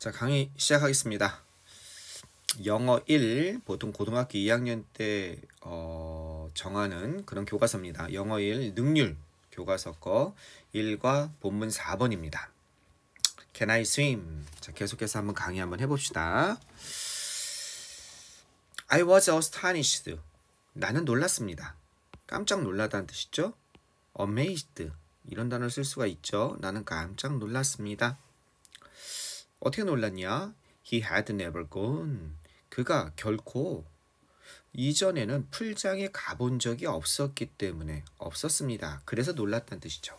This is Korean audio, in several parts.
자, 강의 시작하겠습니다. 영어 1, 보통 고등학교 2학년 때 정하는 그런 교과서입니다. 영어 1 능률 교과서 거 1과 본문 4번입니다. Can I swim? 자, 계속해서 한번 강의 한번 해봅시다. I was astonished. 나는 놀랐습니다. 깜짝 놀라다는 뜻이죠. Amazed. 이런 단어를 쓸 수가 있죠. 나는 깜짝 놀랐습니다. 어떻게 놀랐냐? He had never gone. 그가 결코 이전에는 풀장에 가본 적이 없었기 때문에 없었습니다. 그래서 놀랐다는 뜻이죠.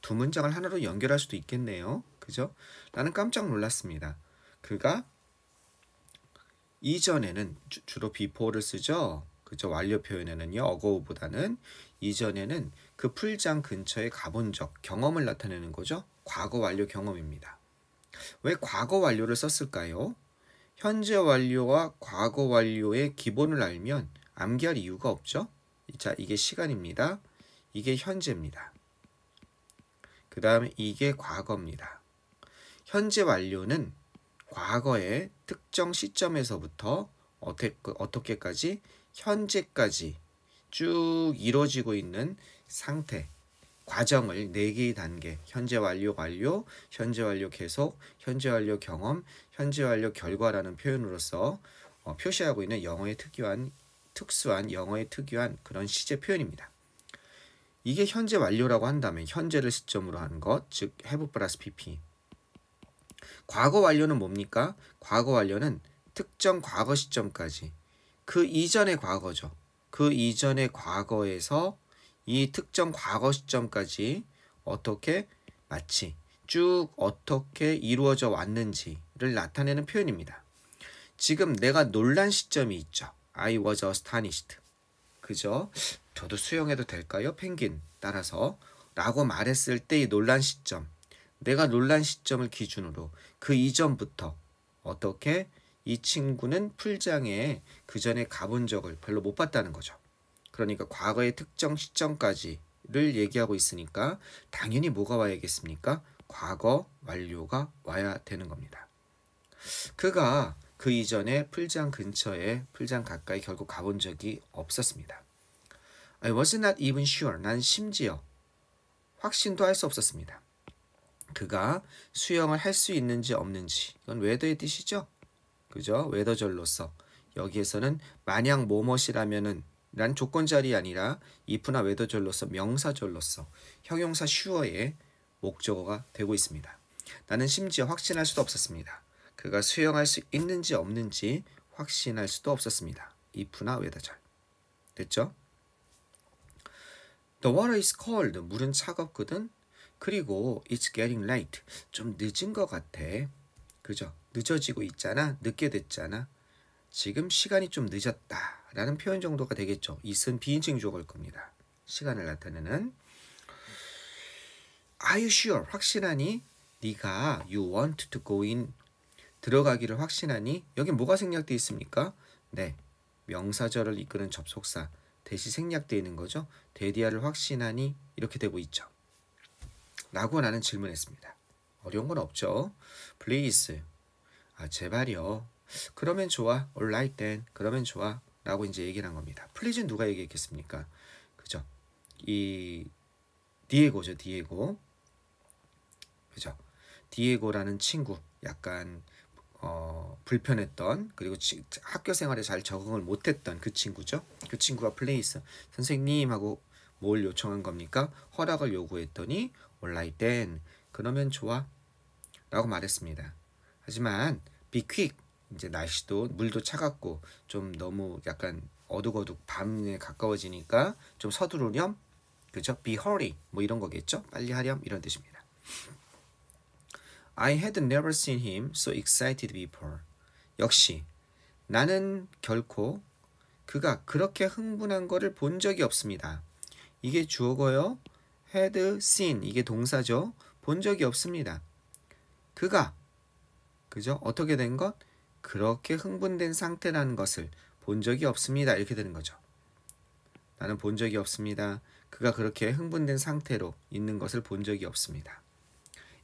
두 문장을 하나로 연결할 수도 있겠네요. 그죠? 나는 깜짝 놀랐습니다. 그가 이전에는 주로 before를 쓰죠. 그죠? 완료 표현에는요. ago보다는 이전에는 그 풀장 근처에 가본 적, 경험을 나타내는 거죠. 과거 완료 경험입니다. 왜 과거 완료를 썼을까요? 현재 완료와 과거 완료의 기본을 알면 암기할 이유가 없죠. 자, 이게 시간입니다. 이게 현재입니다. 그 다음에 이게 과거입니다. 현재 완료는 과거의 특정 시점에서부터 어떻게까지 현재까지 쭉 이루어지고 있는 상태, 과정을 4개의 단계, 현재 완료 완료, 현재 완료 계속, 현재 완료 경험, 현재 완료 결과라는 표현으로서 표시하고 있는 특수한 영어의 특유한 그런 시제 표현입니다. 이게 현재 완료라고 한다면 현재를 시점으로 하는 것, 즉 have 플러스 pp. 과거 완료는 뭡니까? 과거 완료는 특정 과거 시점까지, 그 이전의 과거죠. 그 이전의 과거에서 이 특정 과거 시점까지 어떻게 마치 쭉 어떻게 이루어져 왔는지를 나타내는 표현입니다. 지금 내가 놀란 시점이 있죠. I was astonished. 그죠? 저도 수영해도 될까요? 펭귄 따라서 라고 말했을 때 이 놀란 시점, 내가 놀란 시점을 기준으로 그 이전부터 어떻게 이 친구는 풀장에 그 전에 가본 적을 별로 못 봤다는 거죠. 그러니까 과거의 특정 시점까지를 얘기하고 있으니까 당연히 뭐가 와야겠습니까? 과거 완료가 와야 되는 겁니다. 그가 그 이전에 풀장 근처에, 풀장 가까이 결국 가본 적이 없었습니다. I was not even sure. 난 심지어 확신도 할 수 없었습니다. 그가 수영을 할 수 있는지 없는지. 이건 whether의 뜻이죠. 그죠? whether절로서 여기에서는 만약 뭐뭇이라면은 란 조건절이 아니라 if나 whether절로서 명사절로서 형용사 sure의 목적어가 되고 있습니다. 나는 심지어 확신할 수도 없었습니다. 그가 수영할 수 있는지 없는지 확신할 수도 없었습니다. if나 whether절. 됐죠? The water is cold. 물은 차갑거든. 그리고 it's getting late. 좀 늦은 것 같아. 그죠? 늦어지고 있잖아. 늦게 됐잖아. 지금 시간이 좀 늦었다 라는 표현 정도가 되겠죠. it은 비인칭 주어일 겁니다. 시간을 나타내는. Are you sure? 확신하니? 네가 you want to go in 들어가기를 확신하니? 여기 뭐가 생략되어 있습니까? 네, 명사절을 이끄는 접속사 대시 생략되어 있는 거죠. 데디아를 확신하니? 이렇게 되고 있죠. 라고 나는 질문했습니다. 어려운 건 없죠. Please. 제발요. 그러면 좋아. Alright then. 그러면 좋아. 라고 이제 얘기를 한 겁니다. Please는 누가 얘기했겠습니까? 그죠? 이 디에고죠. 디에고. 그죠? 디에고라는 친구. 약간 불편했던, 그리고 학교 생활에 잘 적응을 못했던 그 친구죠. 그 친구가 플레이스 선생님 하고 뭘 요청한 겁니까? 허락을 요구했더니 Alright then. 그러면 좋아. 라고 말했습니다. 하지만 be quick. 이제 날씨도 물도 차갑고 좀 너무 약간 어둑어둑 밤에 가까워지니까 좀 서두르렴. 그죠? be hurry. 뭐 이런 거겠죠? 빨리 하렴. 이런 뜻입니다. I had never seen him so excited before. 역시 나는 결코 그가 그렇게 흥분한 거를 본 적이 없습니다. 이게 주어고요. had seen 이게 동사죠. 본 적이 없습니다. 그가 그죠? 어떻게 된 것? 그렇게 흥분된 상태라는 것을 본 적이 없습니다. 이렇게 되는 거죠. 나는 본 적이 없습니다. 그가 그렇게 흥분된 상태로 있는 것을 본 적이 없습니다.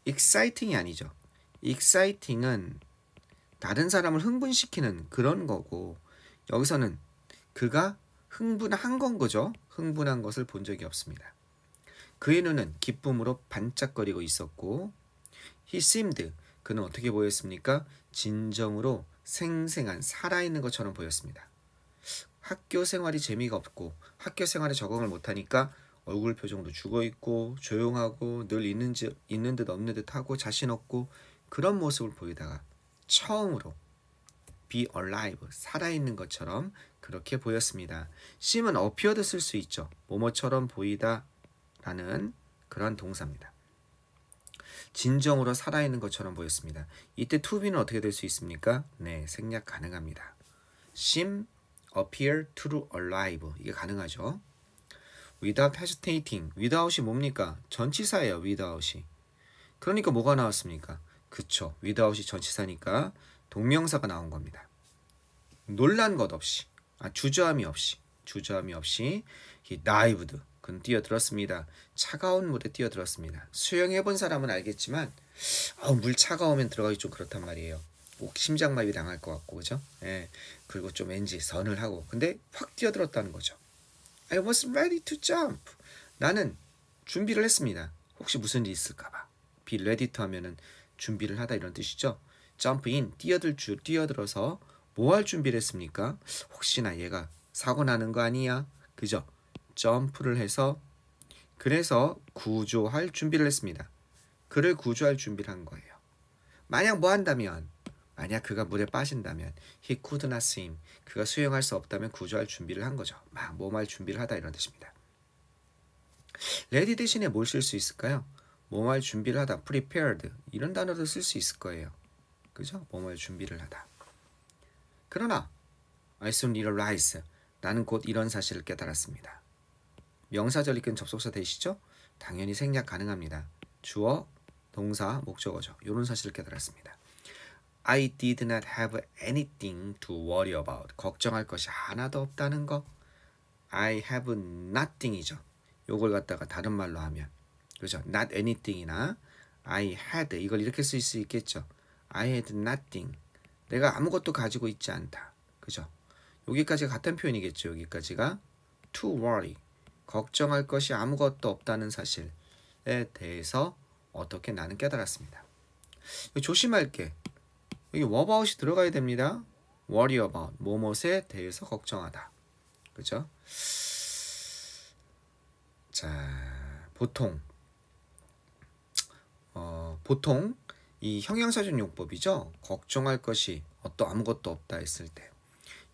exciting이 아니죠. exciting은 다른 사람을 흥분시키는 그런 거고 여기서는 그가 흥분한 건 거죠. 흥분한 것을 본 적이 없습니다. 그의 눈은 기쁨으로 반짝거리고 있었고 he seemed 그는 어떻게 보였습니까? 진정으로 생생한 살아있는 것처럼 보였습니다. 학교 생활이 재미가 없고 학교 생활에 적응을 못하니까 얼굴 표정도 죽어있고 조용하고 늘 있는 듯 없는 듯 하고 자신 없고 그런 모습을 보이다가 처음으로 be alive, 살아있는 것처럼 그렇게 보였습니다. seem은 appeared 쓸 수 있죠. 뭐뭐처럼 보이다 라는 그런 동사입니다. 진정으로 살아있는 것처럼 보였습니다. 이때 to be는 어떻게 될 수 있습니까? 네, 생략 가능합니다. seem, appear, to alive 이게 가능하죠. without hesitating, without이 뭡니까? 전치사예요. without이. 그러니까 뭐가 나왔습니까? 그쵸. without이 전치사니까 동명사가 나온 겁니다. 놀란 것 없이, 주저함이 없이 he dived, 그는 뛰어들었습니다. 차가운 물에 뛰어들었습니다. 수영해본 사람은 알겠지만 물 차가우면 들어가기 좀 그렇단 말이에요. 꼭 심장마비 당할 것 같고 그죠? 예. 그리고 좀 왠지 서늘하고 근데 확 뛰어들었다는 거죠. I was ready to jump. 나는 준비를 했습니다. 혹시 무슨 일이 있을까봐. be ready to 하면은 준비를 하다 이런 뜻이죠. jump in, 뛰어들어서 뭐 할 준비를 했습니까? 혹시나 얘가 사고 나는 거 아니야? 그죠? 점프를 해서 그래서 구조할 준비를 했습니다. 그를 구조할 준비를 한 거예요. 만약 뭐 한다면 만약 그가 물에 빠진다면 he could not swim. 그가 수영할 수 없다면 구조할 준비를 한 거죠. 막 뭐할 준비를 하다 이런 뜻입니다. ready 대신에 뭘 쓸 수 있을까요? 뭐할 준비를 하다, prepared 이런 단어도 쓸 수 있을 거예요. 그죠? 뭐할 준비를 하다. 그러나 I soon realized. 나는 곧 이런 사실을 깨달았습니다. 명사절 이끈 접속사 되시죠? 당연히 생략 가능합니다. 주어, 동사, 목적어죠. 이런 사실을 깨달았습니다. I did not have anything to worry about. 걱정할 것이 하나도 없다는 거. I have nothing이죠. 요걸 갖다가 다른 말로 하면 그죠? not anything이나 I had 이걸 이렇게 쓸 수 있겠죠. I had nothing. 내가 아무것도 가지고 있지 않다. 그죠? 여기까지가 같은 표현이겠죠. 여기까지가 to worry. 걱정할 것이 아무것도 없다는 사실에 대해서 어떻게 나는 깨달았습니다. 조심할 게 여기 about이 들어가야 됩니다. worry about, 뭐뭇에 대해서 걱정하다. 그죠? 자, 보통 이 형용사적 용법이죠. 걱정할 것이 아무것도 없다 했을 때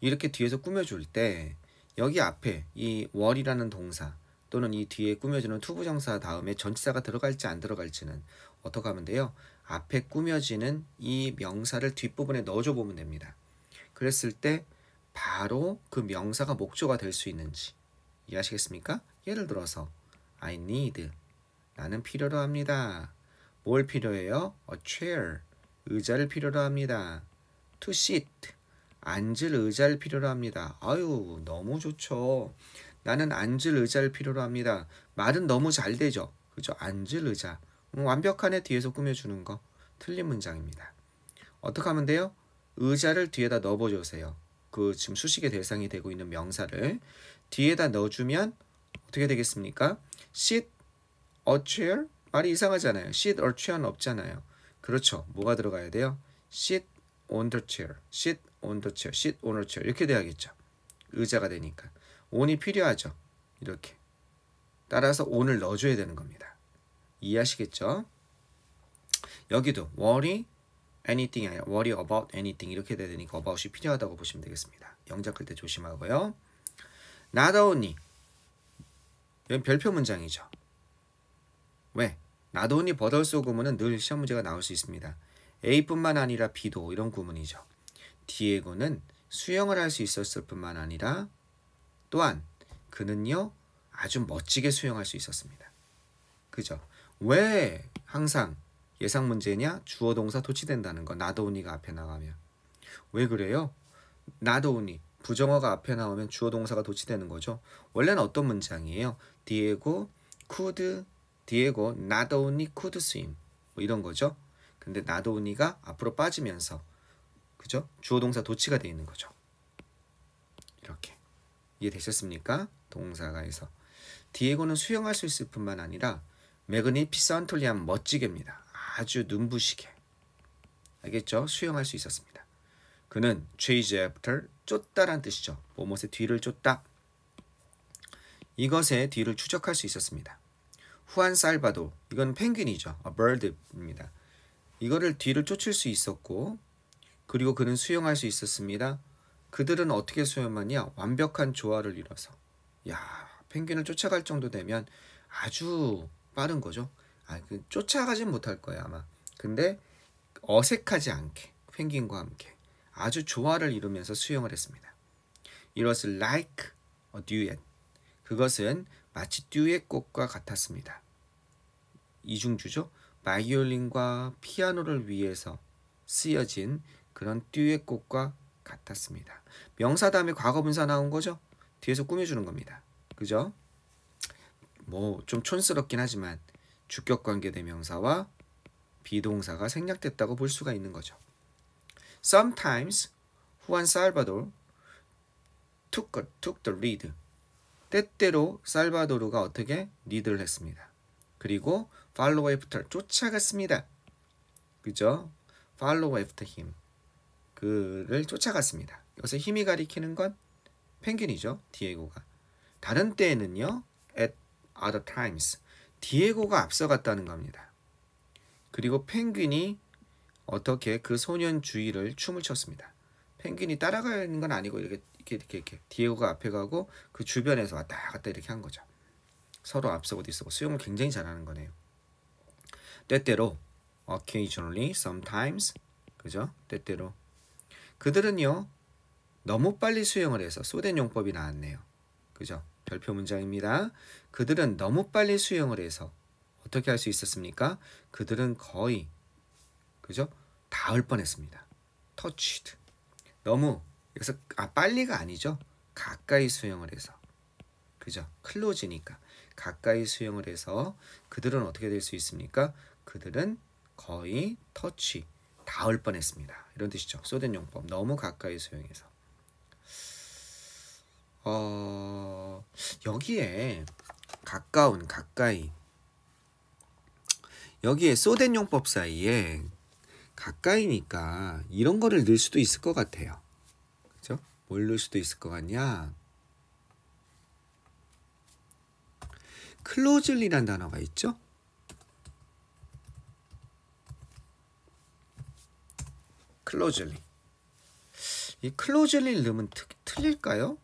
이렇게 뒤에서 꾸며줄 때 여기 앞에 이 worry라는 동사 또는 이 뒤에 꾸며주는 투부정사 다음에 전치사가 들어갈지 안 들어갈지는 어떻게 하면 돼요? 앞에 꾸며지는 이 명사를 뒷부분에 넣어줘 보면 됩니다. 그랬을 때 바로 그 명사가 목조가 될 수 있는지 이해하시겠습니까? 예를 들어서 I need 나는 필요로 합니다. 뭘 필요해요? A chair 의자를 필요로 합니다. To sit 앉을 의자를 필요로 합니다. 아유 너무 좋죠. 나는 앉을 의자를 필요로 합니다. 말은 너무 잘 되죠. 그죠? 앉을 의자. 완벽하네. 뒤에서 꾸며주는 거. 틀린 문장입니다. 어떻게 하면 돼요? 의자를 뒤에다 넣어보세요. 그 지금 수식의 대상이 되고 있는 명사를 뒤에다 넣어주면 어떻게 되겠습니까? sit, a chair? 말이 이상하잖아요. sit or chair는 없잖아요. 그렇죠. 뭐가 들어가야 돼요? sit on the chair, sit on the chair, sit on a chair 이렇게 돼야겠죠. 의자가 되니까. on이 필요하죠. 이렇게. 따라서 on을 넣어줘야 되는 겁니다. 이해하시겠죠? 여기도 worry anything 아니라 worry about anything 이렇게 돼야 되니까 about이 필요하다고 보시면 되겠습니다. 영작 클 때 조심하고요. not only 여기 별표 문장이죠. 왜? not only but also 구문은 늘 시험 문제가 나올 수 있습니다. A뿐만 아니라 B도 이런 구문이죠. 디에고는 수영을 할 수 있었을 뿐만 아니라 또한 그는요 아주 멋지게 수영할 수 있었습니다. 그죠? 왜 항상 예상 문제냐? 주어 동사 도치된다는 거 not only가 앞에 나가면 왜 그래요? not only 부정어가 앞에 나오면 주어 동사가 도치되는 거죠. 원래는 어떤 문장이에요? 디에고 not only could swim 뭐 이런 거죠. 근데 not only가 앞으로 빠지면서 그죠? 주어 동사 도치가 되어 있는 거죠. 이렇게 이해되셨습니까? 동사가 해서 디에고는 수영할 수 있을 뿐만 아니라 매그니피선틀리 하면 멋지게입니다. 아주 눈부시게. 알겠죠? 수영할 수 있었습니다. 그는 chase after 쫓다란 뜻이죠. 뭐뭇의 뒤를 쫓다. 이것의 뒤를 추적할 수 있었습니다. 후안 살바도 이건 펭귄이죠. A bird입니다. 이거를 뒤를 쫓을 수 있었고 그리고 그는 수영할 수 있었습니다. 그들은 어떻게 수영하냐? 완벽한 조화를 이뤄서. 야, 펭귄을 쫓아갈 정도 되면 아주 빠른 거죠. 쫓아가진 못할 거예요 아마. 근데 어색하지 않게 펭귄과 함께 아주 조화를 이루면서 수영을 했습니다. It was like a duet. 그것은 마치 듀엣곡과 같았습니다. 이중주죠. 바이올린과 피아노를 위해서 쓰여진 그런 듀엣곡과 같았습니다. 명사 다음에 과거분사 나온 거죠. 뒤에서 꾸며주는 겁니다. 그죠? 뭐 좀 촌스럽긴 하지만 주격관계 대명사와 비동사가 생략됐다고 볼 수가 있는 거죠. Sometimes Juan Salvador took the lead. 때때로 살바도르가 어떻게 리드를 했습니다. 그리고 follow after 쫓아갔습니다. 그죠? follow after him. 그를 쫓아갔습니다. 여기서 힘이 가리키는 건 펭귄이죠. 디에고가. 다른 때에는요. at other times. 디에고가 앞서갔다는 겁니다. 그리고 펭귄이 어떻게 그 소년 주위를 춤을 췄습니다. 펭귄이 따라가는 건 아니고 이렇게 디에고가 앞에 가고 그 주변에서 왔다 갔다 이렇게 한 거죠. 서로 앞서고 뒤서고 수영을 굉장히 잘하는 거네요. 때때로 occasionally, sometimes 그죠? 때때로 그들은요 너무 빨리 수영을 해서 쏘된 용법이 나왔네요. 그죠? 별표 문장입니다. 그들은 너무 빨리 수영을 해서 어떻게 할 수 있었습니까? 그들은 거의 그죠? 닿을 뻔했습니다. touched. 너무 여기서 빨리가 아니죠. 가까이 수영을 해서. 그죠? 클로즈니까 가까이 수영을 해서 그들은 어떻게 될 수 있습니까? 그들은 거의 터치 닿을 뻔했습니다. 이런 뜻이죠. 쏘된 용법. 너무 가까이 수영해서. 여기에 가까운 가까이 여기에 쏘된 용법 사이에 가까이니까 이런 거를 넣을 수도 있을 것 같아요. 그죠? 뭘 넣을 수도 있을 것 같냐? 클로즐리란 단어가 있죠? 클로즐리. 이 클로즐리를 넣으면 틀릴까요?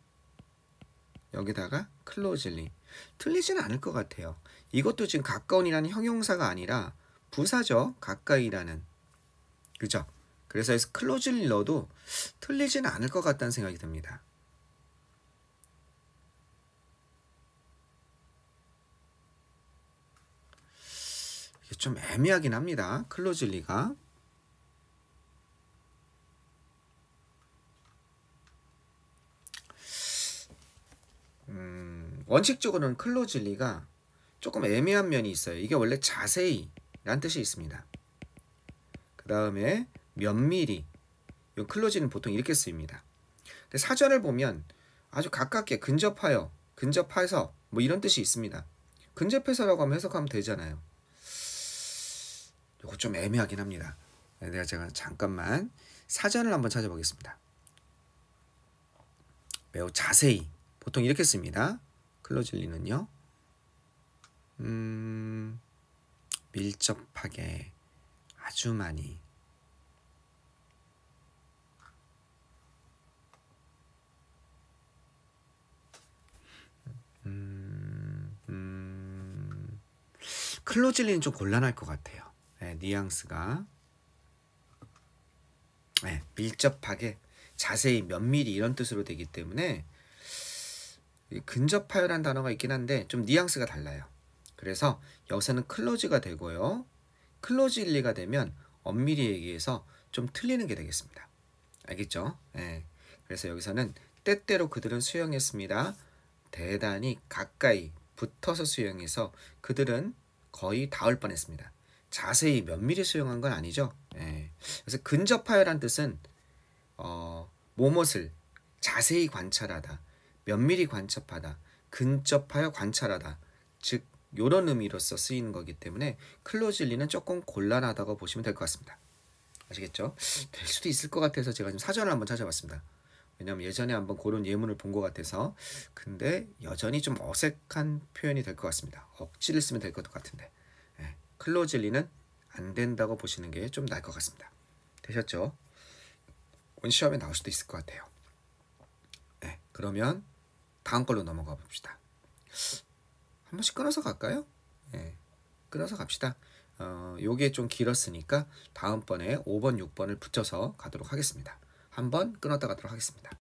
여기다가 클로즐리. 틀리지는 않을 것 같아요. 이것도 지금 가까운이라는 형용사가 아니라 부사죠. 가까이라는. 그죠? 그래서 여기서 클로즐리 넣어도 틀리지는 않을 것 같다는 생각이 듭니다. 이게 좀 애매하긴 합니다. 클로즐리가. 원칙적으로는 클로즐리가 조금 애매한 면이 있어요. 이게 원래 자세히 라는 뜻이 있습니다. 그 다음에 면밀히. 이 클로즈는 보통 이렇게 쓰입니다. 근데 사전을 보면 아주 가깝게 근접하여, 근접해서 뭐 이런 뜻이 있습니다. 근접해서라고 하면 해석하면 되잖아요. 이거 좀 애매하긴 합니다. 제가 잠깐만 사전을 한번 찾아보겠습니다. 매우 자세히. 보통 이렇게 씁니다. 클로즐리는요. 밀접하게 아주 많이 클로즐리는 좀 곤란할 것 같아요. 네, 뉘앙스가 네, 밀접하게 자세히 면밀히 이런 뜻으로 되기 때문에 근접하여란 단어가 있긴 한데 좀 뉘앙스가 달라요. 그래서 여기서는 클로즈가 되고요. 클로즐리가 되면 엄밀히 얘기해서 좀 틀리는 게 되겠습니다. 알겠죠? 네. 그래서 여기서는 때때로 그들은 수영했습니다. 대단히 가까이 붙어서 수영해서 그들은 거의 닿을 뻔했습니다. 자세히 면밀히 수영한 건 아니죠. 네. 그래서 근접하여란 뜻은 뭐뭇을 자세히 관찰하다, 면밀히 관찰하다, 근접하여 관찰하다, 즉 요런 의미로서 쓰이는 거기 때문에 클로즐리는 조금 곤란하다고 보시면 될 것 같습니다. 아시겠죠? 될 수도 있을 것 같아서 제가 지금 사전을 한번 찾아봤습니다. 왜냐면 예전에 한번 그런 예문을 본 것 같아서. 근데 여전히 좀 어색한 표현이 될 것 같습니다. 억지를 쓰면 될 것 같은데. 클로즐리는 안 된다고 보시는 게 좀 나을 것 같습니다. 되셨죠? 오늘 시험에 나올 수도 있을 것 같아요. 그러면 다음 걸로 넘어가 봅시다. 한 번씩 끊어서 갈까요? 끊어서 갑시다. 요게 좀 길었으니까 다음번에 5번, 6번을 붙여서 가도록 하겠습니다. 한번 끊었다 가도록 하겠습니다.